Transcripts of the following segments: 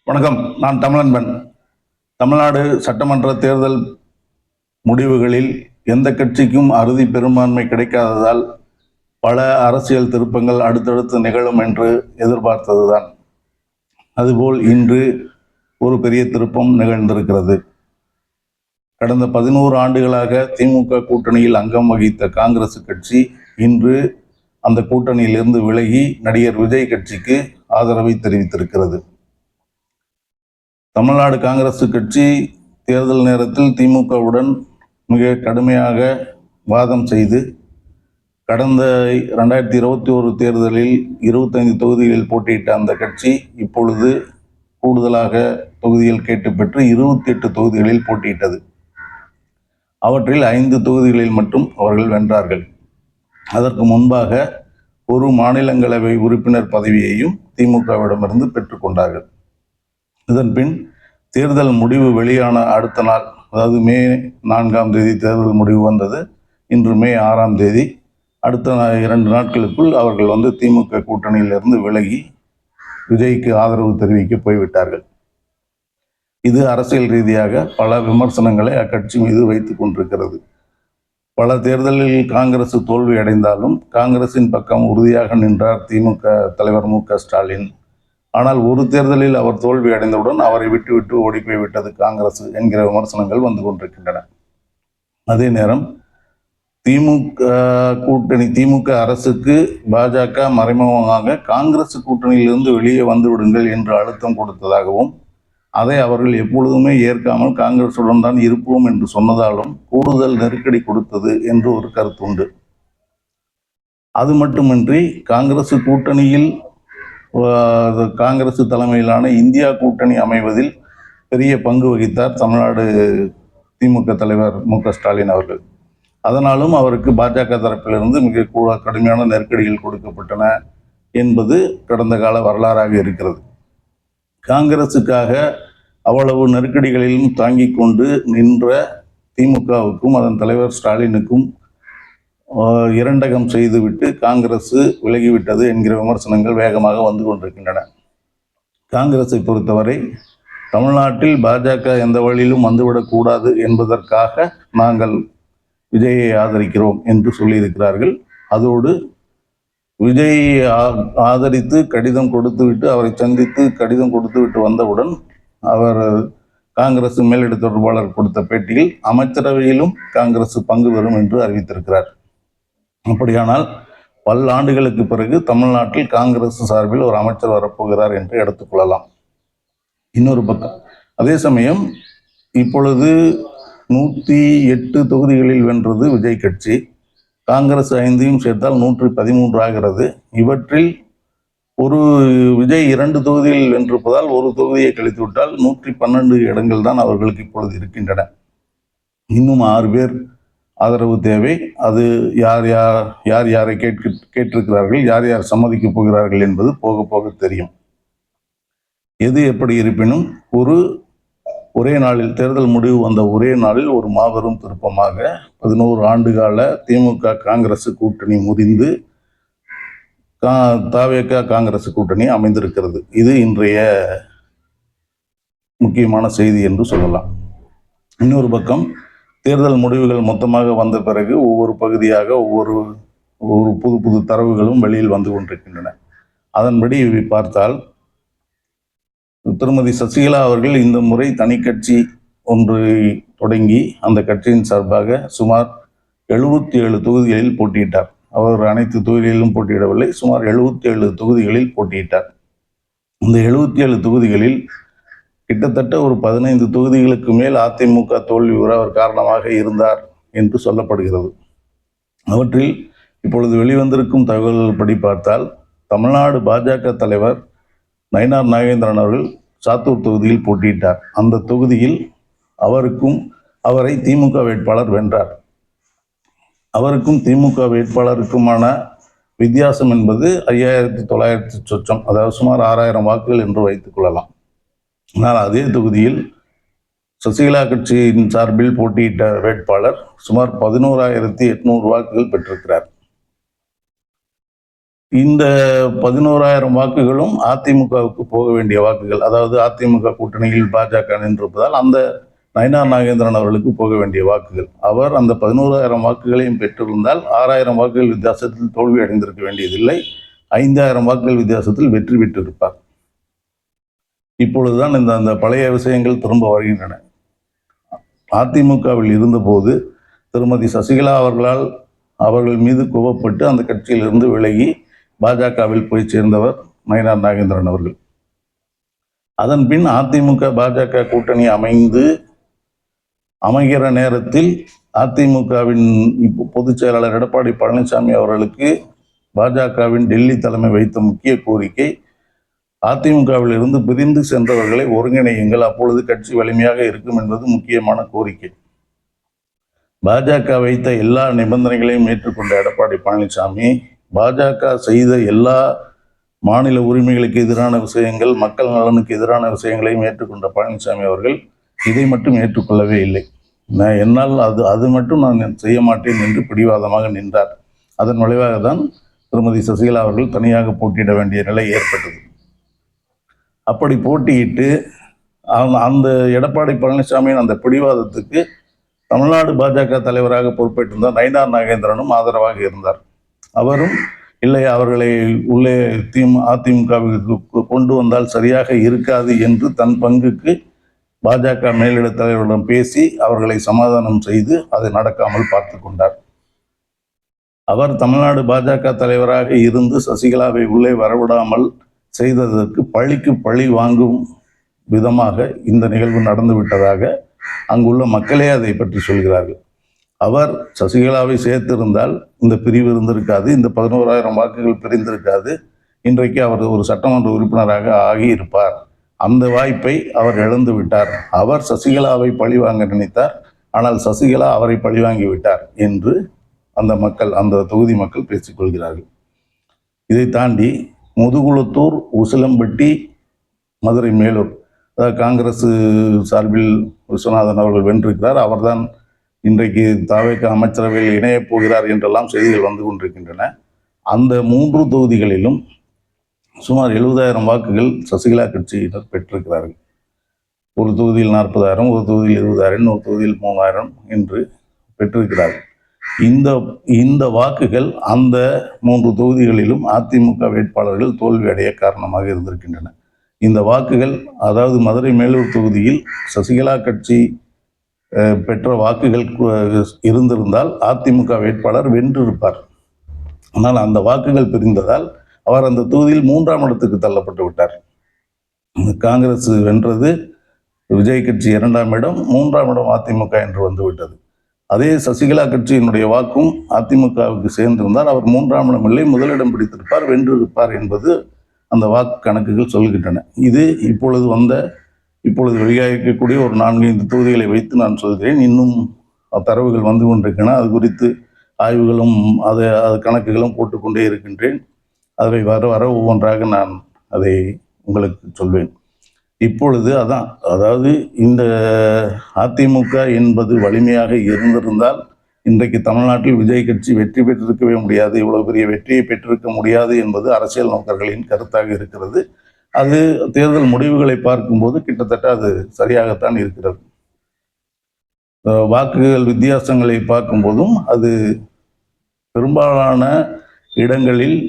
வணக்கம். நான் தமிழன்பன். தமிழ்நாடு சட்டமன்ற தேர்தல் முடிவுகளில் எந்த கட்சிக்கும் அறுதி பெரும்பான்மை கிடைக்காததால் பல அரசியல் திருப்பங்கள் அடுத்தடுத்து நிகழும் என்று எதிர்பார்த்ததுதான். அதுபோல் இன்று ஒரு பெரிய திருப்பம் நிகழ்ந்திருக்கிறது. கடந்த 11 ஆண்டுகளாக திமுக கூட்டணியில் அங்கம் வகித்த காங்கிரஸ் கட்சி இன்று அந்த கூட்டணியிலிருந்து விலகி நடிகர் விஜய் கட்சிக்கு ஆதரவை தெரிவித்திருக்கிறது. தமிழ்நாடு காங்கிரஸ் கட்சி தேர்தல் நேரத்தில் திமுகவுடன் மிக கடுமையாக வாதம் செய்து கடந்த 2021 தேர்தலில் 25 தொகுதிகளில் போட்டியிட்ட அந்த கட்சி இப்பொழுது கூடுதலாக தொகுதிகள் கேட்டு பெற்று 28 தொகுதிகளில் போட்டியிட்டது. அவற்றில் 5 தொகுதிகளில் மட்டும் அவர்கள் வென்றார்கள். அதற்கு முன்பாக ஒரு மாநிலங்களவை உறுப்பினர் பதவியையும் திமுகவிடமிருந்து பெற்றுக்கொண்டார்கள். இதன் பின் தேர்தல் முடிவு வெளியான அடுத்த நாள், அதாவது மே 4ஆம் தேதி தேர்தல் முடிவு வந்தது. இன்று மே 6ஆம் தேதி. அடுத்த 2 நாட்களுக்குள் அவர்கள் திமுக கூட்டணியிலிருந்து விலகி விஜய்க்கு ஆதரவு தெரிவிக்க போய்விட்டார்கள். இது அரசியல் ரீதியாக பல விமர்சனங்களை அக்கட்சி மீது வைத்துக் கொண்டிருக்கிறது. பல தேர்தலில் காங்கிரஸ் தோல்வி அடைந்தாலும் காங்கிரசின் பக்கம் உறுதியாக நின்றார் திமுக தலைவர் மு.க. ஸ்டாலின். ஆனால் ஒரு தேர்தலில் அவர் தோல்வி அடைந்தவுடன் அவரை விட்டு ஓடி போய்விட்டது காங்கிரஸ் என்கிற விமர்சனங்கள் வந்து கொண்டிருக்கின்றன. அதே நேரம் திமுக அரசுக்கு பாஜக மறைமுகமாக காங்கிரஸ் கூட்டணியிலிருந்து வெளியே வந்து விடுங்கள் என்று அழுத்தம் கொடுத்ததாகவும், அதை அவர்கள் எப்பொழுதுமே ஏற்காமல் காங்கிரசுடன் தான் இருப்போம் என்று சொன்னதாலும் கூடுதல் நெருக்கடி கொடுத்தது என்று ஒரு கருத்து உண்டு. அது மட்டுமின்றி காங்கிரஸ் கூட்டணியில் காங்கிரஸ் தலைமையிலான இந்தியா கூட்டணி அமைவதில் பெரிய பங்கு வகித்தார் தமிழ்நாடு திமுக தலைவர் மு.க. ஸ்டாலின் அவர்கள். அதனாலும் அவருக்கு பாஜக தரப்பிலிருந்து மிக கடுமையான நெருக்கடிகள் கொடுக்கப்பட்டன என்பது கடந்த கால வரலாறாக இருக்கிறது. காங்கிரசுக்காக அவ்வளவு நெருக்கடிகளிலும் தாங்கிக் கொண்டு நின்ற திமுகவுக்கும் அதன் தலைவர் ஸ்டாலினுக்கும் இரண்டகம் செய்துவிட்டு காங்கிரஸ் விலகிவிட்டது என்கிற விமர்சனங்கள் வேகமாக வந்து கொண்டிருக்கின்றன. காங்கிரஸை பொறுத்தவரை தமிழ்நாட்டில் பாஜக எந்த வழியிலும் வந்துவிடக்கூடாது என்பதற்காக நாங்கள் விஜயை ஆதரிக்கிறோம் என்று சொல்லியிருக்கிறார்கள். அதோடு விஜயை ஆதரித்து கடிதம் கொடுத்துவிட்டு அவரை சந்தித்து கடிதம் கொடுத்துவிட்டு வந்தவுடன் அவர் காங்கிரஸ் மேலிட தொடர்பாளர் கொடுத்த பேட்டியில் அமைச்சரவையிலும் காங்கிரஸ் பங்கு பெறும் என்று அறிவித்திருக்கிறார். அப்படியானால் பல்லாண்டுகளுக்கு பிறகு தமிழ்நாட்டில் காங்கிரஸ் சார்பில் ஒரு அமைச்சர் வரப்போகிறார் என்று எடுத்துக்கொள்ளலாம். இன்னொரு பக்கம் அதே சமயம் இப்பொழுது 108 தொகுதிகளில் வென்றது விஜய் கட்சி. காங்கிரஸ் 5ஐயும் சேர்த்தால் 113 ஆகிறது. இவற்றில் ஒரு விஜய் 2 தொகுதியில் வென்றிருப்பதால் ஒரு தொகுதியை கழித்து விட்டால் 112 இடங்கள் தான் அவர்களுக்கு இப்பொழுது இருக்கின்றன. இன்னும் 6 பேர் ஆதரவு தேவை. அது யாரை கேட்டிருக்கிறார்கள், யார் சம்மதிக்கப் போகிறார்கள் என்பது போக போக தெரியும். எது எப்படி இருப்பினும் ஒரே நாளில் தேர்தல் முடிவு வந்த ஒரே நாளில் ஒரு மாபெரும் திருப்பமாக 11 ஆண்டுகால திமுக காங்கிரஸ் கூட்டணி முறிந்து தவேக காங்கிரஸ் கூட்டணி அமைந்திருக்கிறது. இது இன்றைய முக்கியமான செய்தி என்று சொல்லலாம். இன்னொரு பக்கம் தேர்தல் முடிவுகள் மொத்தமாக வந்த பிறகு ஒவ்வொரு பகுதியாக ஒவ்வொரு புது தரவுகளும் வெளியில் வந்து கொண்டிருக்கின்றன. அதன்படி பார்த்தால் திருமதி சசிகலா அவர்கள் இந்த முறை தனி கட்சி ஒன்றை தொடங்கி அந்த கட்சியின் சார்பாக சுமார் 77 தொகுதிகளில் போட்டியிட்டார். அவர் அனைத்து தொகுதிகளிலும் போட்டியிடவில்லை, சுமார் 77 தொகுதிகளில் போட்டியிட்டார். இந்த 77 தொகுதிகளில் கிட்டத்தட்ட ஒரு 15 தொகுதிகளுக்கு மேல் அதிமுக தோல்வி உற அவர் காரணமாக இருந்தார் என்று சொல்லப்படுகிறது. அவற்றில் இப்பொழுது வெளிவந்திருக்கும் தகவல்கள் படி பார்த்தால் தமிழ்நாடு பாஜக தலைவர் நயினார் நாகேந்திரன் அவர்கள் சாத்தூர் தொகுதியில் போட்டியிட்டார். அந்த தொகுதியில் அவரை திமுக வேட்பாளர் வென்றார். அவருக்கும் திமுக வேட்பாளருக்குமான வித்தியாசம் என்பது 5900 சொச்சம், அதாவது சுமார் 6000 வாக்குகள் என்று வைத்துக் கொள்ளலாம். ஆனால் அதே தொகுதியில் சசிகலா கட்சியின் சார்பில் போட்டியிட்ட வேட்பாளர் சுமார் 11800 வாக்குகள் பெற்றிருக்கிறார். இந்த 11,000 வாக்குகளும் அதிமுகவுக்கு போக வேண்டிய வாக்குகள். அதாவது அதிமுக கூட்டணியில் பாஜக நின்றிருப்பதால் அந்த நயினார் நாகேந்திரன் அவர்களுக்கு போக வேண்டிய வாக்குகள். அவர் அந்த 11,000 வாக்குகளையும் பெற்றிருந்தால் 6,000 வாக்குகள் வித்தியாசத்தில் தோல்வி அடைந்திருக்க வேண்டியதில்லை, 5,000 வாக்குகள் வித்தியாசத்தில் வெற்றி பெற்றிருப்பார். இப்பொழுதுதான் அந்த பழைய விஷயங்கள் திரும்ப வருகின்றன. அதிமுகவில் இருந்தபோது திருமதி சசிகலா அவர்கள் மீது கோபப்பட்டு அந்த கட்சியிலிருந்து விலகி பாஜகவில் போய் சேர்ந்தவர் நயினார் நாகேந்திரன் அவர்கள். அதன் பின் அதிமுக பாஜக கூட்டணி அமைகிற நேரத்தில் அதிமுகவின் பொதுச் செயலாளர் எடப்பாடி பழனிசாமி அவர்களுக்கு பாஜகவின் டெல்லி தலைமை வைத்த முக்கிய கோரிக்கை, அதிமுகவில் இருந்து பிரிந்து சென்றவர்களை ஒருங்கிணையுங்கள், அப்பொழுது கட்சி வலிமையாக இருக்கும் என்பது முக்கியமான கோரிக்கை. பாஜக வைத்த எல்லா நிபந்தனைகளையும் ஏற்றுக்கொண்ட எடப்பாடி பழனிசாமி பாஜக செய்த எல்லா மாநில உரிமைகளுக்கு எதிரான விஷயங்கள், மக்கள் நலனுக்கு எதிரான விஷயங்களையும் ஏற்றுக்கொண்ட பழனிசாமி அவர்கள் இதை மட்டும் ஏற்றுக்கொள்ளவே இல்லை. என்னால் அது மட்டும் நான் செய்ய மாட்டேன் என்று பிடிவாதமாக நின்றார். அதன் விளைவாக தான் திருமதி சசிகலா அவர்கள் தனியாக போட்டியிட வேண்டிய நிலை ஏற்பட்டது. அப்படி போட்டியிட்டு அந்த எடப்பாடி பழனிசாமியின் அந்த பிடிவாதத்துக்கு தமிழ்நாடு பாஜக தலைவராக பொறுப்பேற்றிருந்தார் நயினார் நாகேந்திரனும் ஆதரவாக இருந்தார். அவரும் இல்லை, அவர்களை உள்ளே அதிமுகவுக்கு கொண்டு வந்தால் சரியாக இருக்காது என்று தன் பங்குக்கு பாஜக மேலிட தலைவரிடம் பேசி அவர்களை சமாதானம் செய்து அதை நடக்காமல் பார்த்து கொண்டார். அவர் தமிழ்நாடு பாஜக தலைவராக இருந்து சசிகலாவை உள்ளே வரவிடாமல் செய்ததற்கு பழிக்கு பழி வாங்கும் விதமாக இந்த நிகழ்வு நடந்து விட்டதாக அங்குள்ள மக்களே அதை பற்றி சொல்கிறார்கள். அவர் சசிகலாவை சேர்த்திருந்தால் இந்த பிரிவு இருந்திருக்காது, இந்த 11,000 வாக்குகள் பிரிந்திருக்காது, இன்றைக்கு அவர் ஒரு சட்டமன்ற உறுப்பினராக ஆகியிருப்பார். அந்த வாய்ப்பை அவர் இழந்து விட்டார். அவர் சசிகலாவை பழிவாங்க நினைத்தார், ஆனால் சசிகலா அவரை பழிவாங்கி விட்டார் என்று அந்த தொகுதி மக்கள் பேசிக்கொள்கிறார்கள். இதை தாண்டி முதுகுளத்தூர், உசிலம்பட்டி, மதுரை மேலூர், அதாவது காங்கிரஸ் சார்பில் விஸ்வநாதன் அவர்கள் வென்றிருக்கிறார். அவர்தான் இன்றைக்கு தவேக அமைச்சரவையில் இணையப் போகிறார் என்றெல்லாம் செய்திகள் வந்து கொண்டிருக்கின்றன. அந்த 3 தொகுதிகளிலும் சுமார் 70,000 வாக்குகள் சசிகலா கட்சியினர் பெற்றிருக்கிறார்கள். ஒரு தொகுதியில் 40,000, ஒரு தொகுதியில் 20,000, ஒரு தொகுதியில் 3,000 என்று பெற்றிருக்கிறார்கள். இந்த வாக்குகள் அந்த 3 தொகுதிகளிலும் அதிமுக வேட்பாளர்கள் தோல்வி அடைய காரணமாக இருந்திருக்கின்றன. இந்த வாக்குகள், அதாவது மதுரை மேலூர் தொகுதியில் சசிகலா கட்சி பெற்ற வாக்குகள் இருந்திருந்தால் அதிமுக வேட்பாளர் வென்றிருப்பார். ஆனால் அந்த வாக்குகள் பிரிந்ததால் அவர் அந்த தொகுதியில் 3ஆம் இடத்துக்கு தள்ளப்பட்டு விட்டார். காங்கிரஸ் வென்றது, விஜய் கட்சி 2ஆம் இடம், 3ஆம் இடம் அதிமுக என்று வந்துவிட்டது. அதே சசிகலா கட்சியினுடைய வாக்கும் அதிமுகவுக்கு சேர்ந்திருந்தால் அவர் 3ஆம் இடம் இல்லை, முதலிடம் பிடித்திருப்பார், வென்றிருப்பார் என்பது அந்த வாக்கு கணக்குகள் சொல்கின்றன. இது இப்பொழுது வெளியாகக்கூடிய ஒரு 4-5 தொகுதிகளை வைத்து நான் சொல்கிறேன். இன்னும் தரவுகள் வந்து கொண்டிருக்கின்றன. அது குறித்து ஆய்வுகளும் அது கணக்குகளும் போட்டுக்கொண்டே இருக்கின்றேன். அதை வர ஒவ்வொன்றாக நான் அதை உங்களுக்கு சொல்வேன். இப்பொழுது அதாவது இந்த அதிமுக என்பது வலிமையாக இருந்திருந்தால் இன்றைக்கு தமிழ்நாட்டில் விஜய் கட்சி வெற்றி பெற்றிருக்கவே முடியாது, இவ்வளவு பெரிய வெற்றியை பெற்றிருக்க முடியாது என்பது அரசியல் நோக்கர்களின் கருத்தாக இருக்கிறது. அது தேர்தல் முடிவுகளை பார்க்கும்போது கிட்டத்தட்ட அது சரியாகத்தான் இருக்கிறது. வாக்குகள் வித்தியாசங்களை பார்க்கும்போதும் அது பெரும்பாலான இடங்களில்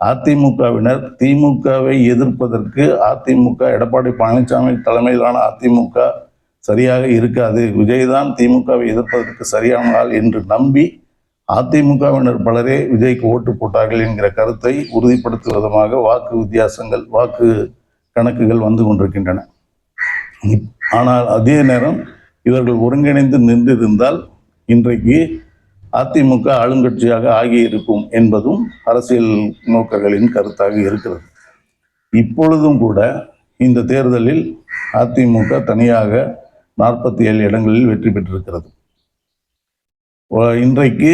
அதிமுகவினர் திமுகவை எதிர்ப்பதற்கு அதிமுக, எடப்பாடி பழனிசாமி தலைமையிலான அதிமுக சரியாக இருக்காது, விஜய் தான் திமுகவை எதிர்ப்பதற்கு சரியான ஆள் என்று நம்பி அதிமுகவினர் பலரே விஜய்க்கு ஓட்டு போட்டார்கள் என்கிற கருத்தை உறுதிப்படுத்தும் விதமாக வாக்கு கணக்குகள் வந்து கொண்டிருக்கின்றன. ஆனால் அதே நேரம் இவர்கள் ஒருங்கிணைந்து நின்றிருந்தால் இன்றைக்கு அதிமுக ஆளுங்கட்சியாக ஆகியிருக்கும் என்பதும் அரசியல் நோக்கர்களின் கருத்தாக இருக்கிறது. இப்பொழுதும் கூட இந்த தேர்தலில் அதிமுக தனியாக 47 இடங்களில் வெற்றி பெற்றிருக்கிறது. இன்றைக்கு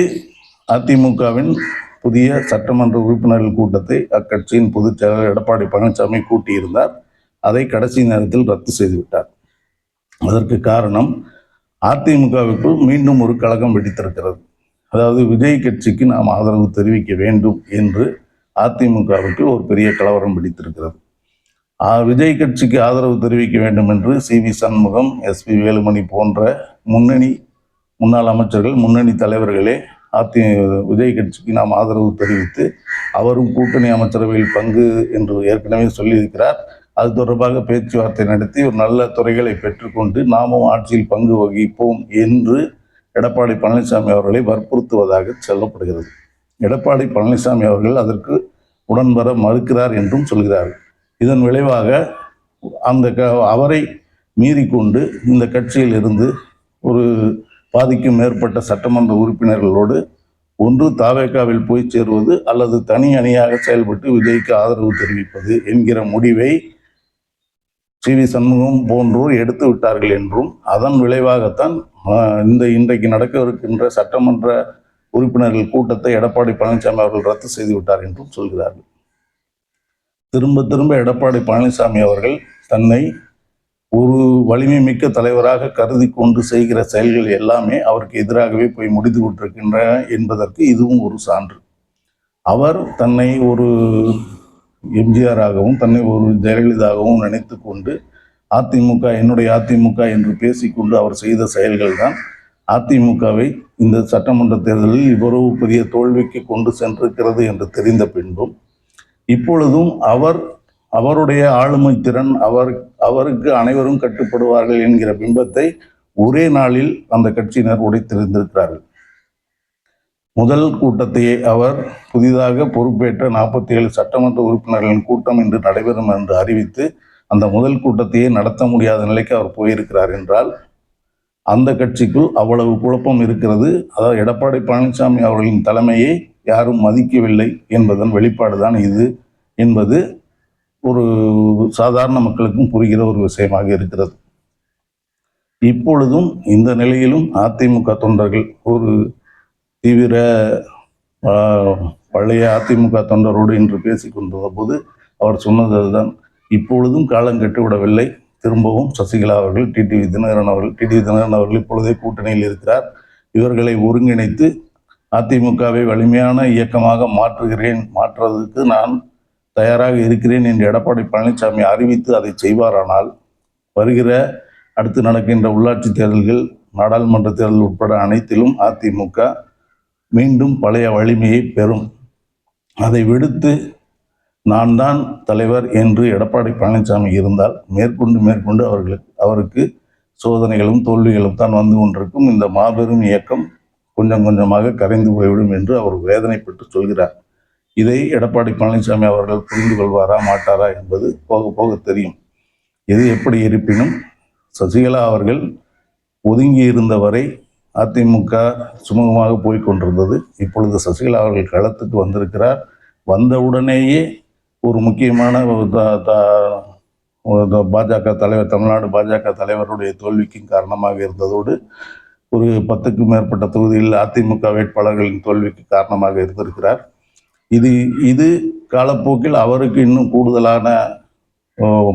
அதிமுகவின் புதிய சட்டமன்ற உறுப்பினர்கள் கூட்டத்தை அக்கட்சியின் பொதுச் செயலாளர் எடப்பாடி பழனிசாமி கூட்டியிருந்தார். அதை கடைசி நேரத்தில் ரத்து செய்துவிட்டார். அதற்கு காரணம், அதிமுகவுக்குள் மீண்டும் ஒரு கலகம் வெடித்திருக்கிறது. அதாவது விஜய் கட்சிக்கு நாம் ஆதரவு தெரிவிக்க வேண்டும் என்று அதிமுகவுக்கு ஒரு பெரிய கலவரம் பிடித்திருக்கிறது. விஜய் கட்சிக்கு ஆதரவு தெரிவிக்க வேண்டும் என்று சி.வி. சண்முகம், எஸ்.பி. வேலுமணி போன்ற முன்னாள் அமைச்சர்கள், முன்னணி தலைவர்களே விஜய் கட்சிக்கு நாம் ஆதரவு தெரிவித்து, அவரும் கூட்டணி அமைச்சரவையில் பங்கு என்று ஏற்கனவே சொல்லியிருக்கிறார். அது தொடர்பாக பேச்சுவார்த்தை நடத்தி ஒரு நல்ல துறைகளை பெற்றுக்கொண்டு நாமும் ஆட்சியில் பங்கு வகிப்போம் என்று எடப்பாடி பழனிசாமி அவர்களை வற்புறுத்துவதாக சொல்லப்படுகிறது. எடப்பாடி பழனிசாமி அவர்கள் அதற்கு உடன்வர மறுக்கிறார் என்றும் சொல்கிறார்கள். இதன் விளைவாக அவரை மீறிக்கொண்டு இந்த கட்சியில் இருந்து ஒரு பாதிக்கும் மேற்பட்ட சட்டமன்ற உறுப்பினர்களோடு ஒன்று தாவேகாவில் போய் சேருவது அல்லது தனி அணியாக செயல்பட்டு விஜய்க்கு ஆதரவு தெரிவிப்பது என்கிற முடிவை சி.வி. சண்முகம் போன்றோர் எடுத்து விட்டார்கள் என்றும், அதன் விளைவாகத்தான் இன்றைக்கு நடக்கவிருக்கின்ற சட்டமன்ற உறுப்பினர்கள் கூட்டத்தை எடப்பாடி பழனிசாமி அவர்கள் ரத்து செய்து விட்டார் என்றும் சொல்கிறார்கள். திரும்ப திரும்ப எடப்பாடி பழனிசாமி அவர்கள் தன்னை ஒரு வலிமை மிக்க தலைவராக கருதி கொண்டு செய்கிற செயல்கள் எல்லாமே அவருக்கு எதிராகவே போய் முடித்து கொண்டிருக்கின்றன என்பதற்கு இதுவும் ஒரு சான்று. அவர் தன்னை ஒரு எம்ஜிஆராகவும் தன்னை ஒரு ஜெயலலிதாகவும் நினைத்து கொண்டு அதிமுக என்னுடைய அதிமுக என்று பேசிக்கொண்டு அவர் செய்த செயல்கள் தான் அதிமுகவை இந்த சட்டமன்ற தேர்தலில் இவ்வளவு பெரிய தோல்விக்கு கொண்டு சென்றிருக்கிறது என்று தெரிந்த பின்பும் இப்பொழுதும் அவருடைய ஆளுமை திறன் அவருக்கு அனைவரும் கட்டுப்படுவார்கள் என்கிற பிம்பத்தை ஒரே நாளில் அந்த கட்சியினர் உடைத்திருந்திருக்கிறார்கள். முதல் கூட்டத்தையே அவர் புதிதாக பொறுப்பேற்ற 47 சட்டமன்ற உறுப்பினர்களின் கூட்டம் இன்று நடைபெறும் என்று அறிவித்து அந்த முதல் கூட்டத்தையே நடத்த முடியாத நிலைக்கு அவர் போயிருக்கிறார் என்றால் அந்த கட்சிக்குள் அவ்வளவு குழப்பம் இருக்கிறது. அதாவது எடப்பாடி பழனிசாமி அவர்களின் தலைமையை யாரும் மதிக்கவில்லை என்பதன் வெளிப்பாடுதான் இது என்பது ஒரு சாதாரண மக்களுக்கும் புரிகிற ஒரு விஷயமாக இருக்கிறது. இப்பொழுதும் இந்த நிலையிலும் அதிமுக தொண்டர்கள் ஒரு தீவிர பழைய அதிமுக தொண்டரோடு இன்று பேசி கொண்டிருந்த போது அவர் சொன்னது அதுதான். இப்பொழுதும் காலம் கெட்டுவிடவில்லை. திரும்பவும் சசிகலா அவர்கள், டிடிவி தினகரன் அவர்கள் இப்பொழுதே கூட்டணியில் இருக்கிறார். இவர்களை ஒருங்கிணைத்து அதிமுகவை வலிமையான இயக்கமாக மாற்றுவதற்கு நான் தயாராக இருக்கிறேன் என்று எடப்பாடி பழனிசாமி அறிவித்து அதை செய்வாரானால் வருகிற அடுத்து நடக்கின்ற உள்ளாட்சி தேர்தல்கள், நாடாளுமன்ற தேர்தல் உட்பட அனைத்திலும் அதிமுக மீண்டும் பழைய வலிமையை பெறும். அதை விடுத்து நான் தான் தலைவர் என்று எடப்பாடி பழனிசாமி இருந்தால் மேற்கொண்டு அவருக்கு சோதனைகளும் தோல்விகளும் தான் வந்து கொண்டிருக்கும். இந்த மாபெரும் இயக்கம் கொஞ்சம் கொஞ்சமாக கரைந்து போய்விடும் என்று அவர் வேதனைப்பட்டு சொல்கிறார். இதை எடப்பாடி பழனிசாமி அவர்கள் புரிந்து கொள்வாரா மாட்டாரா என்பது போக போக தெரியும். எது எப்படி இருப்பினும் சசிகலா அவர்கள் ஒதுங்கி இருந்தவரை அதிமுக சுமூகமாக போய்கொண்டிருந்தது. இப்பொழுது சசிகலா அவர்கள் களத்துக்கு வந்திருக்கிறார். வந்தவுடனேயே ஒரு முக்கியமான பாஜக தலைவர், தமிழ்நாடு பாஜக தலைவருடைய தோல்விக்கும் காரணமாக இருந்ததோடு ஒரு 10க்கும் மேற்பட்ட தொகுதியில் அதிமுக வேட்பாளர்களின் தோல்விக்கு காரணமாக இருந்திருக்கிறார். இது காலப்போக்கில் அவருக்கு இன்னும் கூடுதலான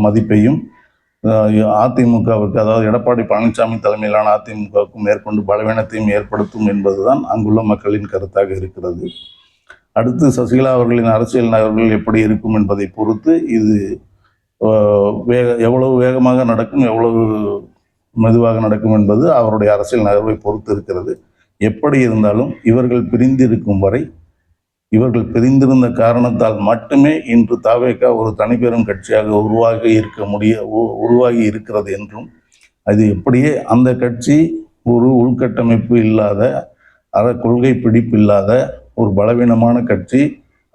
மதிப்பையும் அதிமுகவுக்கு, அதாவது எடப்பாடி பழனிசாமி தலைமையிலான அதிமுகவுக்கும் மேற்கொண்டு பலவீனத்தையும் ஏற்படுத்தும் என்பதுதான் அங்குள்ள மக்களின் கருத்தாக இருக்கிறது. அடுத்து சசிகலா அவர்களின் அரசியல் நகர்வுகள் எப்படி இருக்கும் என்பதை பொறுத்து இது எவ்வளவு வேகமாக நடக்கும், எவ்வளவு மெதுவாக நடக்கும் என்பது அவருடைய அரசியல் நகர்வை பொறுத்து இருக்கிறது. எப்படி இருந்தாலும் இவர்கள் பிரிந்திருக்கும் வரை, இவர்கள் பிரிந்திருந்த காரணத்தால் மட்டுமே இன்று தாவேகா ஒரு தனிப்பெரும் கட்சியாக உருவாகி இருக்கிறது என்றும், அது எப்படியே அந்த கட்சி ஒரு உள்கட்டமைப்பு இல்லாத, கொள்கை பிடிப்பு இல்லாத ஒரு பலவீனமான கட்சி,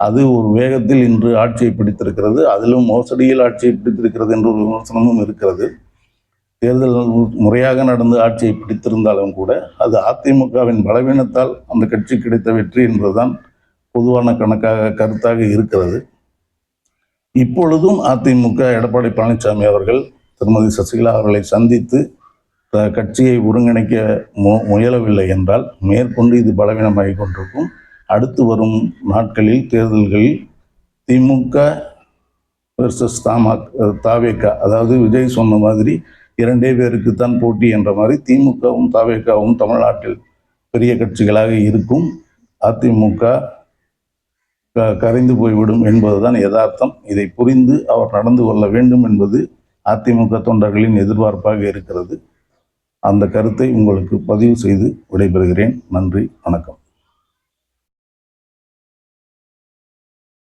அது ஒரு வேகத்தில் இன்று ஆட்சியை பிடித்திருக்கிறது. அதிலும் மோசடியில் ஆட்சியை பிடித்திருக்கிறது என்ற ஒரு விமர்சனமும் இருக்கிறது. தேர்தல் முறையாக நடந்து ஆட்சியை பிடித்திருந்தாலும் கூட அது அதிமுகவின் பலவீனத்தால் அந்த கட்சி கிடைத்த வெற்றி என்பதுதான் பொதுவான கருத்தாக இருக்கிறது. இப்பொழுதும் அதிமுக எடப்பாடி பழனிசாமி அவர்கள் திருமதி சசிகலா அவர்களை சந்தித்து கட்சியை ஒருங்கிணைக்க முயலவில்லை என்றால் மேற்கொண்டு இது பலவீனமாகி கொண்டிருக்கும். அடுத்து வரும் நாட்களில் தேர்தல்களில் திமுக வெர்சஸ் தாவேகா, அதாவது விஜய் சொன்ன மாதிரி 2 பேருக்குத்தான் போட்டி என்ற மாதிரி திமுகவும் தாவேகாவும் தமிழ்நாட்டில் பெரிய கட்சிகளாக இருக்கும். அதிமுக கரைந்து போய்விடும் என்பதுதான் யதார்த்தம். இதை புரிந்து அவர் நடந்து கொள்ள வேண்டும் என்பது அதிமுக தொண்டர்களின் எதிர்பார்ப்பாக இருக்கிறது. அந்த கருத்தை உங்களுக்கு பதிவு செய்து விடைபெறுகிறேன். நன்றி, வணக்கம்.